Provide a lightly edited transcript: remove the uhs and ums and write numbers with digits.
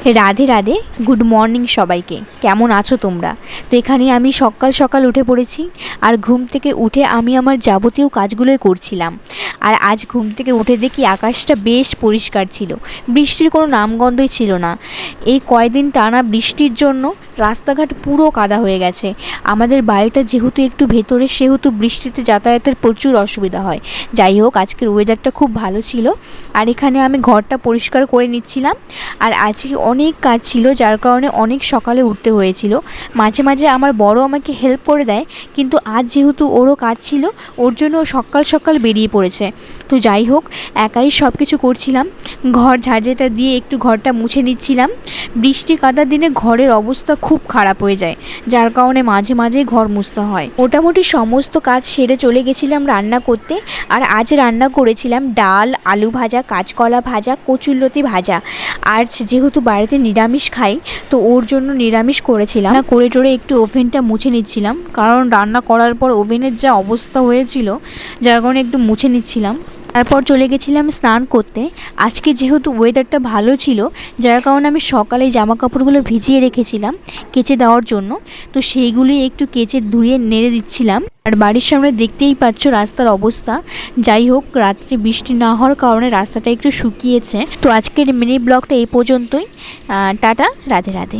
Radhe Radhe, good morning সবাইকে। কেমন আছো তোমরা? তো এখানে আমি সকাল সকাল উঠে পড়েছি, আর ঘুম থেকে উঠে আমি আমার যাবতীয় কাজগুলোই করছিলাম। আর আজ ঘুম থেকে উঠে দেখি আকাশটা বেশ পরিষ্কার ছিল, বৃষ্টির কোনো নামগন্ধই ছিল না। এই কয়দিন টানা বৃষ্টির জন্য রাস্তাঘাট পুরো কাদা হয়ে গেছে। আমাদের বাড়িটা যেহেতু একটু ভেতরে, সেহেতু বৃষ্টিতে যাতায়াতের প্রচুর অসুবিধা হয়। যাই হোক, আজকের ওয়েদারটা খুব ভালো ছিল, আর এখানে আমি ঘরটা পরিষ্কার করে নিচ্ছিলাম। আর আজকে অনেক কাজ ছিল, যার কারণে অনেক সকালে উঠতে হয়েছিল। মাঝে মাঝে আমার বড় আমাকে হেল্প করে দেয়, কিন্তু আজ যেহেতু ওরও কাজ ছিল, ওর জন্য ও সকাল সকাল বেরিয়ে পড়েছে। তো যাই হোক, একাই সব কিছু করছিলাম। ঘর ঝাড়ঝাড়টা দিয়ে একটু ঘরটা মুছে নিচ্ছিলাম। বৃষ্টি কাদার দিনে ঘরের অবস্থা খুব খারাপ হয়ে যায়, যার কারণে মাঝে মাঝেই ঘর মুছতে হয়। মোটামুটি সমস্ত কাজ সেরে চলে গেছিলাম রান্না করতে। আর আজ রান্না করেছিলাম ডাল, আলু ভাজা, কাঁচকলা ভাজা, কচুরলতি ভাজা। আর যেহেতু বাড়িতে নিরামিষ খাই, তো ওর জন্য নিরামিষ করেছিলাম। করে টোরে একটু ওভেনটা মুছে নিচ্ছিলাম, কারণ রান্না করার পর ওভেনের যা অবস্থা হয়েছিল, যার কারণে একটু মুছে নিচ্ছিলাম। তারপর চলে গেছিলাম স্নান করতে। আজকে যেহেতু ওয়েদারটা ভালো ছিল, যার কারণে আমি সকালে জামা কাপড়গুলো ভিজিয়ে রেখেছিলাম কেচে দেওয়ার জন্য। তো সেইগুলি একটু কেচে ধুয়ে নেড়ে দিচ্ছিলাম। আর বাড়ির সামনে দেখতেই পাচ্ছ রাস্তার অবস্থা। যাই হোক, রাত্রে বৃষ্টি না হওয়ার কারণে রাস্তাটা একটু শুকিয়েছে। তো আজকের মিনি ব্লগটা এই পর্যন্তই। টাটা, রাধে রাধে।